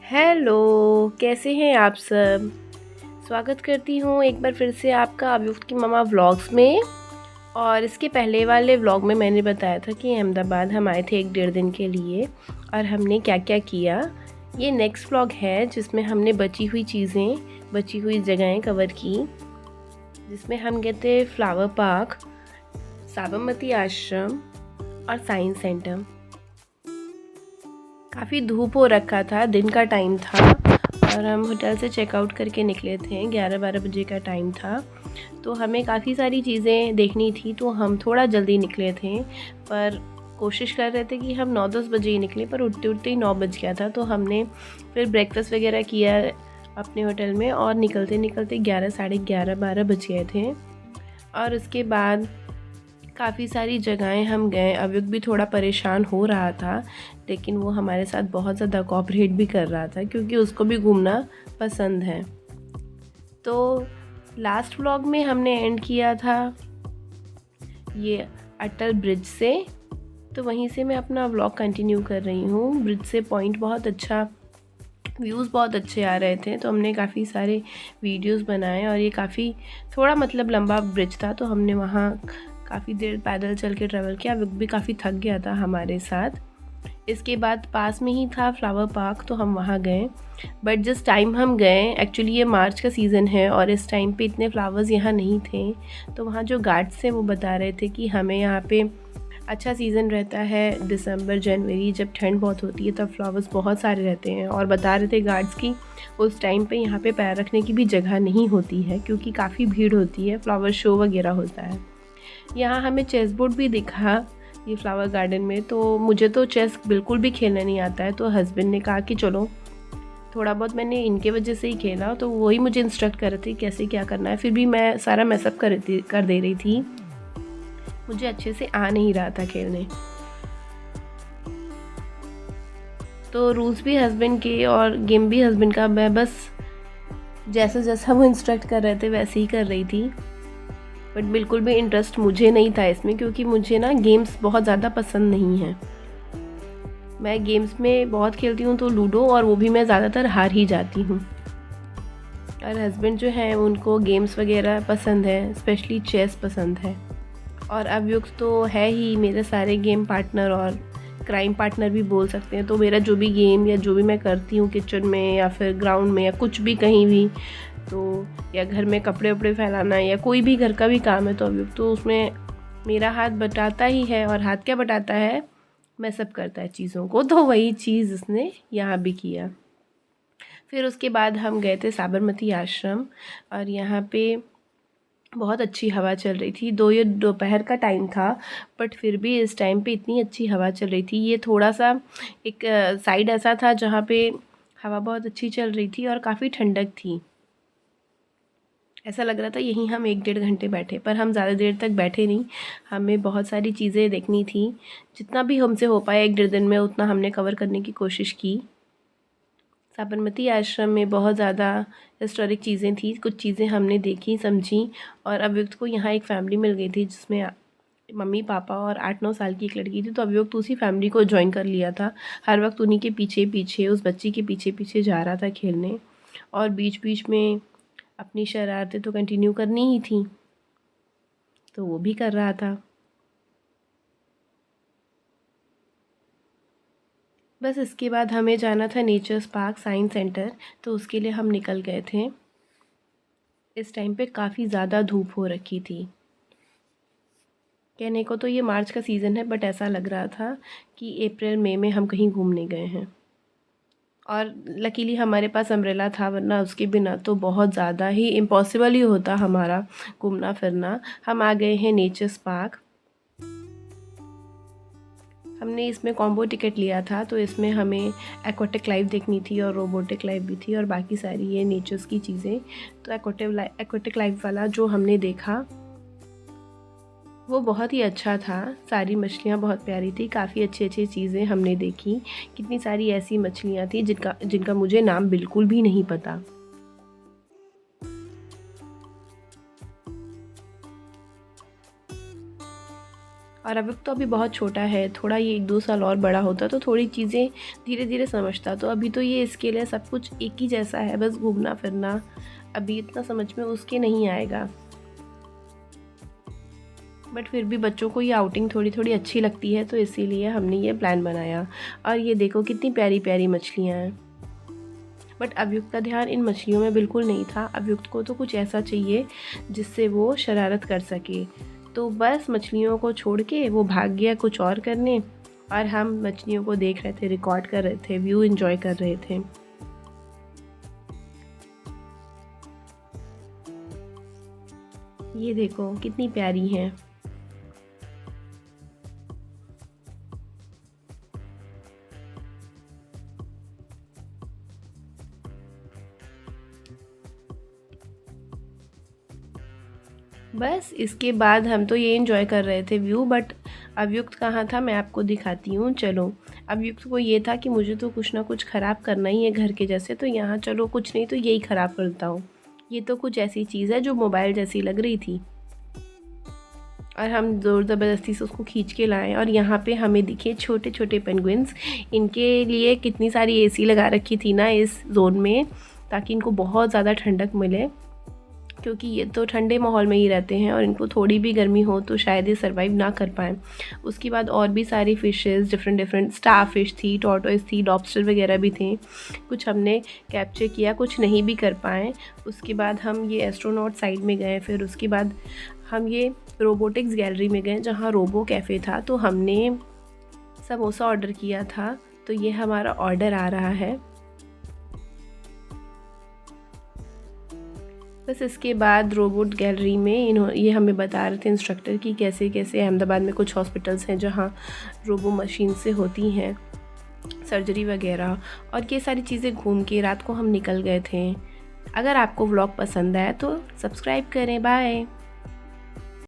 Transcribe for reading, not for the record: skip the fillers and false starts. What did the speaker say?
Hello, कैसे हैं आप सब। स्वागत करती हूँ एक बार फिर से आपका अभियुक्त की मम्मा व्लॉग्स में। और इसके पहले वाले व्लॉग में मैंने बताया था कि अहमदाबाद हम आए थे 1-1.5 दिन के लिए और हमने क्या क्या किया। ये नेक्स्ट व्लॉग है जिसमें हमने बची हुई चीज़ें, बची हुई जगहें कवर की, जिसमें हम गए थे फ्लावर पार्क, साबरमती आश्रम और साइंस सेंटर। काफ़ी धूप हो रखा था, दिन का टाइम था और हम होटल से चेकआउट करके निकले थे। 11-12 बजे का टाइम था, तो हमें काफ़ी सारी चीज़ें देखनी थी, तो हम थोड़ा जल्दी निकले थे। पर कोशिश कर रहे थे कि हम 9-10 बजे ही निकलें, पर उठते उठते ही 9 बज गया था। तो हमने फिर ब्रेकफास्ट वगैरह किया अपने होटल में और निकलते निकलते 11, साढ़े 11, 12 बज गए थे। और उसके बाद काफ़ी सारी जगहें हम गए। अभियुक्त भी थोड़ा परेशान हो रहा था, लेकिन वो हमारे साथ बहुत ज़्यादा कोऑपरेट भी कर रहा था क्योंकि उसको भी घूमना पसंद है। तो लास्ट व्लॉग में हमने एंड किया था ये अटल ब्रिज से, तो वहीं से मैं अपना व्लॉग कंटिन्यू कर रही हूँ। ब्रिज से पॉइंट बहुत अच्छा, व्यूज़ बहुत अच्छे आ रहे थे, तो हमने काफ़ी सारे वीडियोस बनाए। और ये काफ़ी थोड़ा मतलब लंबा ब्रिज था, तो हमने वहाँ काफ़ी देर पैदल चल के ट्रैवल किया। वो भी काफ़ी थक गया था हमारे साथ। इसके बाद पास में ही था फ्लावर पार्क, तो हम वहाँ गए। बट जिस टाइम हम गए, एक्चुअली ये मार्च का सीज़न है और इस टाइम पे इतने फ्लावर्स यहाँ नहीं थे। तो वहाँ जो गार्ड्स थे वो बता रहे थे कि हमें यहाँ पे अच्छा सीज़न रहता है दिसंबर जनवरी, जब ठंड बहुत होती है तब फ्लावर्स बहुत सारे रहते हैं। और बता रहे थे गार्ड्स की उस टाइम पे यहाँ पे पैर रखने की भी जगह नहीं होती है क्योंकि काफ़ी भीड़ होती है, फ्लावर शो वगैरह होता है। यहाँ हमें चेस बोर्ड भी दिखा ये फ्लावर गार्डन में। तो मुझे तो चेस बिल्कुल भी खेलना नहीं आता है, तो हस्बैंड ने कहा कि चलो थोड़ा बहुत मैंने इनके वजह से ही खेला, तो वही मुझे इंस्ट्रक्ट कर रहे थे कैसे क्या करना है। फिर भी मैं सारा मैसअप कर दे रही थी, मुझे अच्छे से आ नहीं रहा था खेलने। तो रूल्स भी हस्बैंड के और गेम भी हस्बैंड का, मैं बस जैसा जैसा वो इंस्ट्रक्ट कर रहे थे वैसे ही कर रही थी। बट बिल्कुल भी इंटरेस्ट मुझे नहीं था इसमें क्योंकि मुझे ना गेम्स बहुत ज़्यादा पसंद नहीं हैं। मैं गेम्स में बहुत खेलती हूँ तो लूडो, और वो भी मैं ज़्यादातर हार ही जाती हूँ। और हस्बैंड जो हैं उनको गेम्स वगैरह पसंद है, स्पेशली चेस पसंद है। और अभियुक्त तो है ही मेरे सारे गेम पार्टनर और क्राइम पार्टनर भी बोल सकते हैं। तो मेरा जो भी गेम या जो भी मैं करती हूँ किचन में या फिर ग्राउंड में या कुछ भी कहीं भी, तो या घर में कपड़े वपड़े फैलाना या कोई भी घर का भी काम है, तो अभियुक्त तो उसमें मेरा हाथ बटाता ही है। और हाथ क्या बटाता है, मैं सब करता है चीज़ों को, तो वही चीज़ उसने यहाँ भी किया। फिर उसके बाद हम गए थे साबरमती आश्रम और यहाँ पे बहुत अच्छी हवा चल रही थी। ये दोपहर का टाइम था, बट फिर भी इस टाइम पे इतनी अच्छी हवा चल रही थी। ये थोड़ा सा एक साइड ऐसा था जहाँ पे हवा बहुत अच्छी चल रही थी और काफ़ी ठंडक थी। ऐसा लग रहा था यहीं हम 1-1.5 घंटे बैठे, पर हम ज़्यादा देर तक बैठे नहीं। हमें बहुत सारी चीज़ें देखनी थी, जितना भी हमसे हो पाया 1-1.5 दिन में उतना हमने कवर करने की कोशिश की। साबरमती आश्रम में बहुत ज़्यादा हिस्टोरिक चीज़ें थी, कुछ चीज़ें हमने देखी समझी। और अभियुक्त को यहाँ एक फ़ैमिली मिल गई थी जिसमें मम्मी पापा और 8-9 साल की एक लड़की थी, तो अभियुक्त उसी फैमिली को ज्वाइन कर लिया था। हर वक्त उन्हीं के पीछे पीछे, उस बच्ची के पीछे पीछे जा रहा था खेलने। और बीच बीच में अपनी शरारतें तो कंटिन्यू करनी ही थी, तो वो भी कर रहा था। बस इसके बाद हमें जाना था नेचर्स पार्क साइंस सेंटर, तो उसके लिए हम निकल गए थे। इस टाइम पे काफ़ी ज़्यादा धूप हो रखी थी। कहने को तो ये मार्च का सीज़न है, बट ऐसा लग रहा था कि अप्रैल मई में हम कहीं घूमने गए हैं। और लकीली हमारे पास अम्ब्रेला था, वरना उसके बिना तो बहुत ज़्यादा ही इम्पॉसिबल ही होता हमारा घूमना फिरना। हम आ गए हैं नेचर्स पार्क। हमने इसमें कॉम्बो टिकट लिया था, तो इसमें हमें एक्वाटिक लाइफ देखनी थी और रोबोटिक लाइफ भी थी और बाकी सारी ये नेचर्स की चीज़ें। तो एक्वाटिक लाइफ वाला जो हमने देखा वो बहुत ही अच्छा था। सारी मछलियाँ बहुत प्यारी थी, काफ़ी अच्छी अच्छी चीज़ें हमने देखी। कितनी सारी ऐसी मछलियाँ थी जिनका मुझे नाम बिल्कुल भी नहीं पता। और अब तो अभी बहुत छोटा है, थोड़ा ये 1-2 साल और बड़ा होता तो थोड़ी चीज़ें धीरे धीरे समझता। तो अभी तो ये इसके लिए सब कुछ एक ही जैसा है, बस घूमना फिरना अभी इतना समझ में उसके नहीं आएगा। बट फिर भी बच्चों को ये आउटिंग थोड़ी थोड़ी अच्छी लगती है, तो इसीलिए हमने ये प्लान बनाया। और ये देखो कितनी प्यारी प्यारी मछलियाँ हैं। बट अवयुक्त का ध्यान इन मछलियों में बिल्कुल नहीं था। अवयुक्त को तो कुछ ऐसा चाहिए जिससे वो शरारत कर सके। तो बस मछलियों को छोड़ के वो भाग गया कुछ और करने, और हम मछलियों को देख रहे थे, रिकॉर्ड कर रहे थे, व्यू एंजॉय कर रहे थे। ये देखो कितनी प्यारी हैं। बस इसके बाद हम तो ये एंजॉय कर रहे थे व्यू। बट अवयुक्त कहाँ था मैं आपको दिखाती हूँ, चलो। अवयुक्त को ये था कि मुझे तो कुछ ना कुछ ख़राब करना ही है घर के जैसे, तो यहाँ चलो कुछ नहीं तो यही ख़राब करता हूँ। ये तो कुछ ऐसी चीज़ है जो मोबाइल जैसी लग रही थी, और हम ज़ोर ज़बरदस्ती से उसको खींच के लाएँ। और यहाँ पे हमें दिखे छोटे छोटे पेंगुइन्स। इनके लिए कितनी सारी एसी लगा रखी थी ना इस जोन में, ताकि इनको बहुत ज़्यादा ठंडक मिले, क्योंकि ये तो ठंडे माहौल में ही रहते हैं और इनको थोड़ी भी गर्मी हो तो शायद ये सरवाइव ना कर पाएँ। उसके बाद और भी सारी फ़िशेज़, डिफरेंट स्टार फिश थी, टॉर्टोइस थी, लॉबस्टर वगैरह भी थे। कुछ हमने कैप्चर किया, कुछ नहीं भी कर पाए। उसके बाद हम ये एस्ट्रोनॉट साइड में गए। फिर उसके बाद हम ये रोबोटिक्स गैलरी में गए जहाँ रोबो कैफ़े था। तो हमने समोसा ऑर्डर किया था, तो ये हमारा ऑर्डर आ रहा है। बस इसके बाद रोबोट गैलरी में ये हमें बता रहे थे इंस्ट्रक्टर कि कैसे कैसे अहमदाबाद में कुछ हॉस्पिटल्स हैं जहाँ रोबो मशीन से होती हैं सर्जरी वगैरह, और ये सारी चीज़ें घूम के रात को हम निकल गए थे। अगर आपको व्लॉग पसंद आया तो सब्सक्राइब करें। बाय।